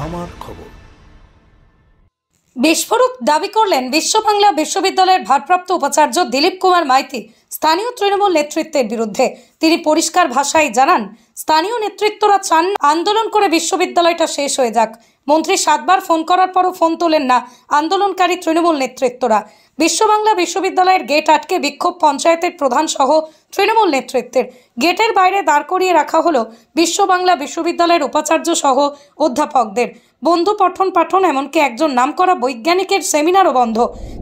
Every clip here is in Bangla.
আমার খবর। বিস্ফোরক দাবি করলেন বিশ্ব বাংলা বিশ্ববিদ্যালয়ের ভারপ্রাপ্ত উপাচার্য দিলীপ কুমার মাইতি স্থানীয় তৃণমূল নেতৃত্বের বিরুদ্ধে। তিনি পরিষ্কার ভাষায় জানান, স্থানীয় নেতৃত্বরা চান আন্দোলন করে বিশ্ববিদ্যালয়টা শেষ হয়ে যাক। মন্ত্রী 7 বার ফোন করার পরও ফোন তোলেন না আন্দোলনকারী তৃণমূল নেতৃত্বরা। বিশ্ব বাংলা বিশ্ববিদ্যালয়ের গেট আটকে বিক্ষোভ পঞ্চায়েতের প্রধান সহ তৃণমূল নেতৃত্বের। গেটের বাইরে দাঁড় করিয়ে রাখা হলো বিশ্ব বাংলা বিশ্ববিদ্যালয়ের উপাচার্য সহ অধ্যাপকদের। বন্ধু পঠন পাঠন, এমনকি একজন নামকরা বৈজ্ঞানিকের সেমিনারও বন্ধ।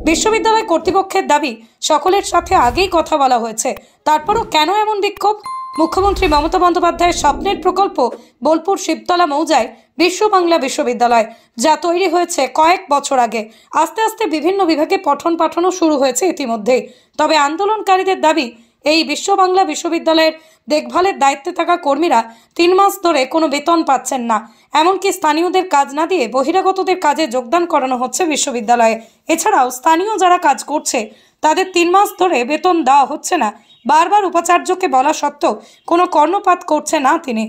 বিশ্ববিদ্যালয় কর্তৃপক্ষের দাবি, সকলের সাথে আগেই কথা বলা হয়েছে, তারপরও কেন এমন বিক্ষোভ? মুখ্যমন্ত্রী মমতা বন্দ্যোপাধ্যায়ের স্বপ্নের প্রকল্প বোলপুর শিবতলা মৌজায় বিশ্ব বাংলা বিশ্ববিদ্যালয়, যা তৈরি হয়েছে কয়েক বছর আগে। আস্তে আস্তে বিভিন্ন বিভাগে পঠন পাঠনও শুরু হয়েছে ইতিমধ্যেই। তবে আন্দোলনকারীদের দাবি, এই বিশ্ব বাংলা বিশ্ববিদ্যালয়ের দেখভালের দায়িত্বে থাকা কর্মীরা 3 মাস ধরে কোনো বেতন পাচ্ছেন না। এমনকি স্থানীয়দের কাজ না দিয়ে বহিরাগতদের কাজে যোগদান করানো হচ্ছে বিশ্ববিদ্যালয়ে। এছাড়াও স্থানীয় যারা কাজ করছে তাদের 3 মাস ধরে বেতন দেওয়া হচ্ছে না। বারবার উপাচার্যকে বলা সত্ত্বেও কোনো কর্ণপাত করছে না তিনি।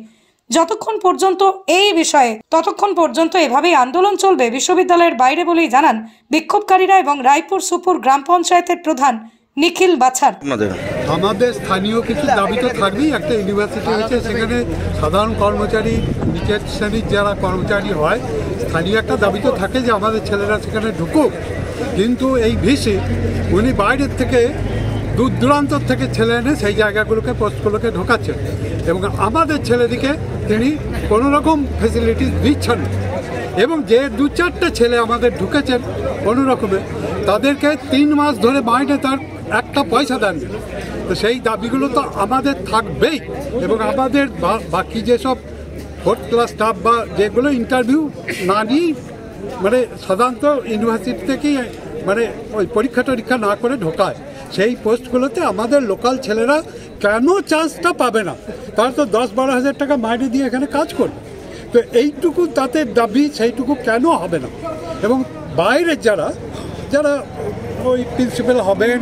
যতক্ষণ পর্যন্ত এই বিষয়ে ততক্ষণ পর্যন্ত এভাবেই আন্দোলন চলবে বিশ্ববিদ্যালয়ের বাইরে বলেই জানান বিক্ষোভকারীরা এবং রায়পুর সুপুর গ্রাম পঞ্চায়েতের প্রধান নিখিল বাছার। আমাদের স্থানীয় কিছু দাবি তো থাকবেই। একটা ইউনিভার্সিটি হয়েছে, সেখানে সাধারণ কর্মচারী, নিচের শ্রেণীর যারা কর্মচারী হয়, স্থানীয় একটা দাবি তো থাকে যে আমাদের ছেলেরা সেখানে ঢুকুক। কিন্তু এই ভিসি উনি বাইরের থেকে দূর দূরান্তর থেকে ছেলে এনে সেই জায়গাগুলোকে, পোস্টগুলোকে ঢোকাচ্ছেন এবং আমাদের ছেলেদিকে তিনি কোনো রকম ফেসিলিটিস দিচ্ছেন না। এবং যে 2-4টে ছেলে আমাদের ঢুকেছেন কোনো রকমে, তাদেরকে 3 মাস ধরে মাইনে তার একটা পয়সা দেন। তো সেই দাবিগুলো তো আমাদের থাকবেই। এবং আমাদের বাকি যেসব 4th ক্লাস স্টাফ বা যেগুলো ইন্টারভিউ না নিয়েই, মানে সাধারণত ইউনিভার্সিটি থেকেই মানে ওই পরীক্ষা টরীক্ষা না করে ঢোকায়, সেই পোস্টগুলোতে আমাদের লোকাল ছেলেরা কেন চান্সটা পাবে না? তারা তো 10-12 হাজার টাকা মাইনে দিয়ে এখানে কাজ করবে। তো এইটুকু তাদের দাবি, সেইটুকু কেন হবে না? এবং বাইরের যারা যারা ওই প্রিন্সিপাল হবেন,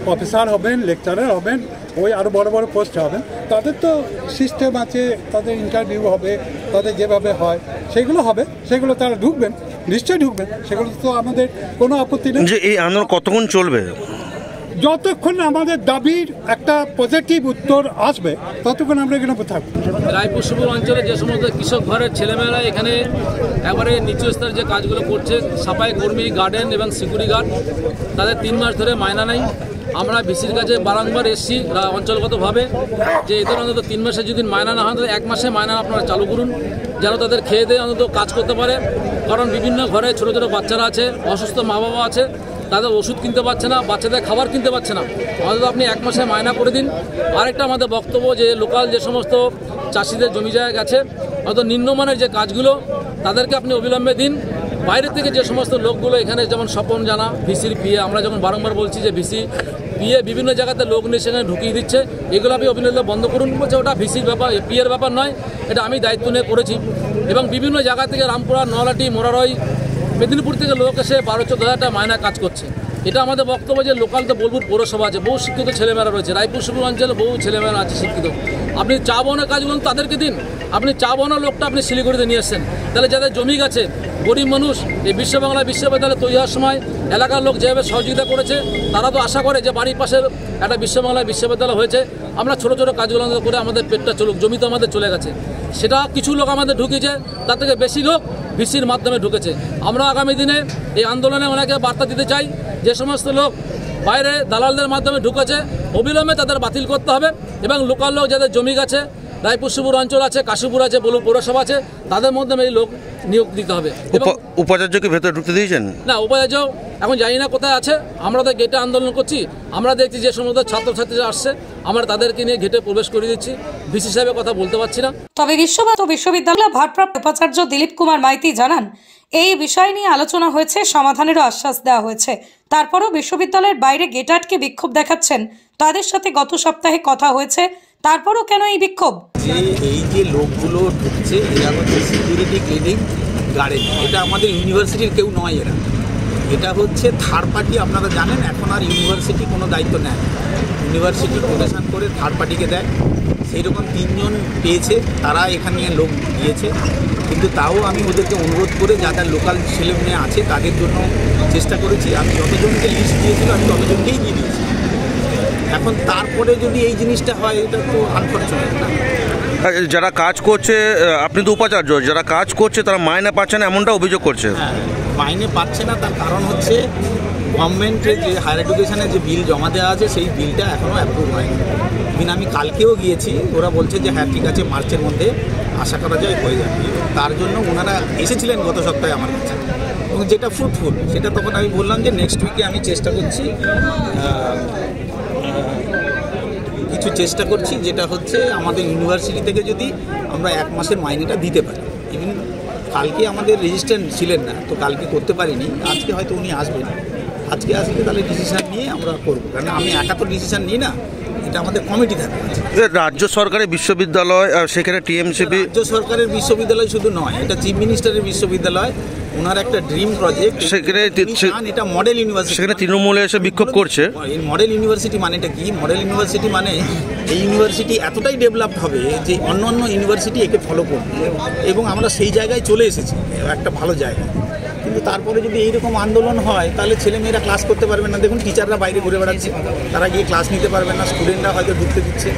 প্রফেসর হবেন, লেকচারার হবেন, ওই আরও বড় বড় পোস্ট হবেন, তাদের তো সিস্টেম আছে, তাদের ইন্টারভিউ হবে, তাদের যেভাবে হয় সেগুলো হবে, সেগুলো তারা ঢুকবেন, নিশ্চয়ই ঢুকবেন, সেগুলো তো আমাদের কোনো আপত্তি নেই। যে এই আন্দোলন কতক্ষণ চলবে? যতক্ষণ আমাদের দাবির একটা পজিটিভ উত্তর আসবে ততক্ষণ আমরা এখানে থাকবো। রায়পুর সুপুর অঞ্চলে যে সমস্ত কৃষক ঘরের ছেলেমেয়েরা এখানে একবারে নিচু স্তরের যে কাজগুলো করছে, সাফাই কর্মী, গার্ডেন এবং সিকিউরিটি গার্ড, তাদের 3 মাস ধরে মায়না নেই। আমরা ভিসির কাছে বারংবার এসেছি অঞ্চলগতভাবে যে এদের অন্তত 3 মাসে যদি মায়না না হয় তাহলে 1 মাসে মায়না আপনারা চালু করুন, যেন তাদের খেয়ে দিয়ে অন্তত কাজ করতে পারে। কারণ বিভিন্ন ঘরে ছোটো ছোটো বাচ্চারা আছে, অসুস্থ মা বাবা আছে, তাদের ওষুধ কিনতে পারছে না, বাচ্চাদের খাবার কিনতে পারছে না। অন্তত আপনি 1 মাসে মায়না করে দিন। আরেকটা আমাদের বক্তব্য যে লোকাল যে সমস্ত চাষিদের জমি জায়গা আছে, অন্তত নিম্নমানের যে কাজগুলো তাদেরকে আপনি অবিলম্বে দিন। বাইরে থেকে যে সমস্ত লোকগুলো এখানে, যেমন স্বপন জানা, ভিসির পিএ, আমরা যখন বারংবার বলছি যে ভিসি পিএ বিভিন্ন জায়গাতে লোক নিয়ে সেখানে ঢুকিয়ে দিচ্ছে, এগুলো আপনি অবিলম্বে বন্ধ করুন। বলছে ওটা ভিসির ব্যাপার, পিএর ব্যাপার নয়, এটা আমি দায়িত্ব নিয়ে করেছি। এবং বিভিন্ন জায়গা থেকে রামপুরা, নলাটি, মোরারই, মেদিনীপুর থেকে লোক এসে 12-14 হাজার টাকা মায়না কাজ করছে। এটা আমাদের বক্তব্য যে লোকাল তো বোলপুর পৌরসভা আছে, বহু শিক্ষিত ছেলেমেয়েরা রয়েছে, রায়পুর সুপুর অঞ্চলে বহু ছেলেমেয়েরা আছে শিক্ষিত। আপনি চা বানানোর কাজগুলো তাদেরকে দিন। আপনি চা বানানোর লোকটা আপনি শিলিগুড়িতে নিয়ে এসছেন, তাহলে যাদের জমি গেছে, গরিব মানুষ, এই বিশ্ব বাংলা বিশ্ববিদ্যালয় তৈরি হওয়ার সময় এলাকার লোক যেভাবে সহযোগিতা করেছে, তারা তো আশা করে যে বাড়ির পাশের একটা বিশ্ব বাংলা বিশ্ববিদ্যালয় হয়েছে, আমরা ছোটো ছোটো কাজগুলো করে আমাদের পেটটা চলুক। জমি তো আমাদের চলে গেছে, সেটা কিছু লোক আমাদের ঢুকিয়েছে, তার থেকে বেশি লোক ভিসির মাধ্যমে ঢুকেছে। আমরা আগামী দিনে এই আন্দোলনে ওনাকে বার্তা দিতে চাই, যে সমস্ত লোক বাইরে দালালদের মাধ্যমে ঢুকেছে অবিলম্বে তাদের বাতিল করতে হবে। এবং লোকাল লোক যাদের জমি গেছে, রায়পুর সুপুর অঞ্চল আছে, কাশীপুর আছে, বোলপুর পৌরসভা আছে, তাদের মাধ্যমে এই লোক নিয়োগ দিতে হবে। উপাচার্যকে ভেতরে ঢুকতে দিয়েছেন না? উপাচার্য এখন জানি না কোথায় আছে। আমরা তো গেটে আন্দোলন করছি, আমরা দেখছি যে সমস্ত ছাত্রছাত্রীরা আসছে, আমরা তাদেরকে নিয়ে গেটে প্রবেশ করে দিচ্ছি। ভিসি সাহেবের কথা বলতে পারছি না। তবে বিশ্ববিদ্যালয় ভারপ্রাপ্ত উপাচার্য দিলীপ কুমার মাইতি জানান, এই বিষয় নিয়ে আলোচনা হয়েছে, সমাধানেরও আশ্বাস দেওয়া হয়েছে। তারপরও বিশ্ববিদ্যালয়ের বাইরে গেট আটকে বিক্ষোভ দেখাচ্ছেন, তাদের সাথে গত সপ্তাহে কথা হয়েছে, তারপরও কেন এই বিক্ষোভ? এই যে লোকগুলো ঢুকছে, এরা হচ্ছে সিকিউরিটি ক্লিনিং গার্ডেন। এটা আমাদের ইউনিভার্সিটির কেউ নয়, এটা হচ্ছে থার্ড পার্টি। আপনারা জানেন এখন আর ইউনিভার্সিটি কোনো দায়িত্ব নেয়, ইউনিভার্সিটি প্রোটেকশন করে থার্ড পার্টিকে দেয়। সেই রকম 3 জন পেয়েছে, তারা এখানে লোক দিয়েছে। কিন্তু তাও আমি ওদেরকে অনুরোধ করে যাদের লোকাল ছেলে মেয়ে আছে তাদের জন্য চেষ্টা করেছি। আমি যতজনকে লিস্ট দিয়েছিল আমি ততজনকেই দিয়ে দিয়েছি। এখন তারপরে যদি এই জিনিসটা হয় এটা তো আনফর্চুনেট না। যারা কাজ করছে, আপনি তো উপাচার্য, যারা কাজ করছে তারা মাইনে পাচ্ছে না এমনটা অভিযোগ করছে। হ্যাঁ, মাইনে পাচ্ছে না, তার কারণ হচ্ছে গভর্নমেন্টের যে হায়ার এডুকেশনের যে বিল জমা দেওয়া আছে সেই বিলটা এখনও অ্যাপ্রুভ হয়নি। ইভিন আমি কালকেও গিয়েছি, ওরা বলছে যে হ্যাঁ ঠিক আছে মার্চের মধ্যে আশা করা যায় হয়ে যাবে। তার জন্য ওনারা এসেছিলেন গত সপ্তাহে আমার কাছে, এবং যেটা ফ্রুটফুল সেটা তখন আমি বললাম যে নেক্সট উইকে আমি চেষ্টা করছি যেটা হচ্ছে আমাদের ইউনিভার্সিটি থেকে যদি আমরা 1 মাসের মাইনেটা দিতে পারি। ইভিন কালকে আমাদের রেজিস্ট্যান্ট ছিলেন না, তো কালকে করতে পারিনি। আজকে হয়তো উনি আসবেন, আজকে আসলে তাহলে ডিসিশান নিয়ে আমরা করবো, কারণ আমি একা তো ডিসিশান নিই না, এটা আমাদের কমিটি থাকে। রাজ্য সরকারের বিশ্ববিদ্যালয়, সেখানে টিএমসিপি। রাজ্য সরকারের বিশ্ববিদ্যালয় শুধু নয়, এটা চিফ মিনিস্টারের বিশ্ববিদ্যালয়, ওনার একটা ড্রিম প্রজেক্ট। সেখানে এটা মডেল ইউনিভার্সিটি, সেখানে তৃণমূলে এসে বিক্ষোভ করছে। এই মডেল ইউনিভার্সিটি মানেটা কি? মডেল ইউনিভার্সিটি মানে এই ইউনিভার্সিটি এতটাই ডেভেলপড হবে যে অন্য অন্য ইউনিভার্সিটি একে ফলো করবে, এবং আমরা সেই জায়গায় চলে এসেছি, একটা ভালো জায়গা। কিন্তু তারপরে যদি এইরকম আন্দোলন হয় তাহলে ছেলেমেয়েরা ক্লাস করতে পারবে না। দেখুন টিচাররা বাইরে ঘুরে বেড়াচ্ছে, তারা গিয়ে ক্লাস নিতে পারবে না, স্টুডেন্টরা হয়তো ঢুকতে দিচ্ছে।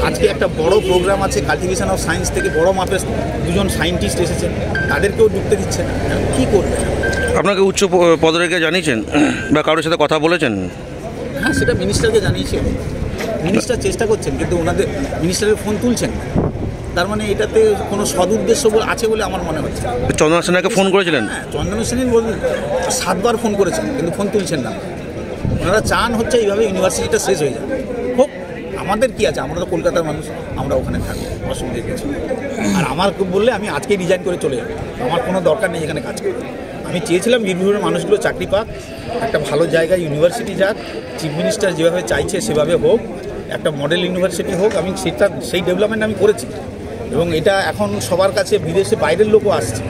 আজকে একটা বড় প্রোগ্রাম আছে, কাল্টিভেশন অফ সায়েন্স থেকে বড় মাপের 2জন সায়েন্টিস্ট এসেছেন, তাদেরকেও ঢুকতে দিচ্ছে না। কী করবে? আপনাকে উচ্চ পদরেখা জানিয়েছেন বা কারোর সাথে কথা বলেছেন? হ্যাঁ, সেটা মিনিস্টারকে জানিয়েছি। মিনিস্টার চেষ্টা করছেন, কিন্তু ওনাদের মিনিস্টারের ফোন তুলছেন। তার মানে এটাতে কোনো সদুদ্দেশ্য আছে বলে আমার মনে হচ্ছে। চন্দনা সিনহাকে ফোন করেছিলেন? হ্যাঁ, চন্দনা সিনহা 7বার ফোন করেছেন, কিন্তু ফোন তুলছেন না। ওনারা চান হচ্ছে এইভাবে ইউনিভার্সিটিটা শেষ হয়ে যাবে। হোক, আমাদের কি আছে, আমরা তো কলকাতার মানুষ, আমরা ওখানে থাকবো, অসুবিধা কিছু। আর আমার বললে আমি আজকেই রিজাইন করে চলে যাবো, আমার কোনো দরকার নেই এখানে কাজ করতে। আমি চেয়েছিলাম বীরভূমের মানুষগুলো চাকরি পাক, একটা ভালো জায়গায় ইউনিভার্সিটি যাক, চিফ মিনিস্টার যেভাবে চাইছে সেভাবে হোক, একটা মডেল ইউনিভার্সিটি হোক। আমি সেই ডেভেলপমেন্ট আমি করেছি, এবং এটা এখন সবার কাছে বিদেশে বাইরের লোকও আসছে,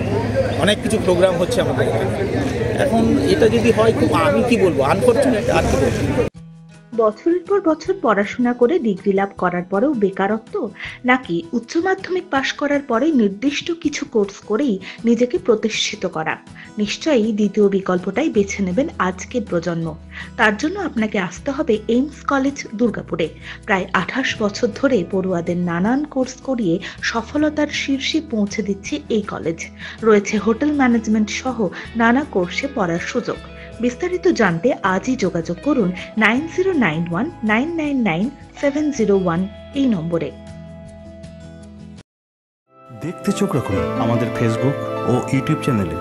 অনেক কিছু প্রোগ্রাম হচ্ছে আমাদের এখানে। এখন এটা যদি হয় খুব, আমি কি বলবো, আনফর্চুনেট, আর কি বলবো। বছরের পর বছর পড়াশোনা করে ডিগ্রি লাভ করার পরেও বেকারত্ব, নাকি উচ্চ মাধ্যমিক পাশ করার পরে নির্দিষ্ট কিছু কোর্স করেই নিজেকে প্রতিষ্ঠিত করা? নিশ্চয়ই দ্বিতীয় বিকল্পটাই বেছে নেবেন আজকের প্রজন্ম। তার জন্য আপনাকে আসতে হবে এইমস কলেজ দুর্গাপুরে। প্রায় 28 বছর ধরে পড়ুয়াদের নানান কোর্স করিয়ে সফলতার শীর্ষে পৌঁছে দিচ্ছে এই কলেজ। রয়েছে হোটেল ম্যানেজমেন্ট সহ নানা কোর্সে পড়ার সুযোগ। বিস্তারিত জানতে আজই যোগাযোগ করুন 9091999701 এই নম্বরে। দেখতে চোখ রাখুন আমাদের ফেসবুক ও ইউটিউব চ্যানেলে।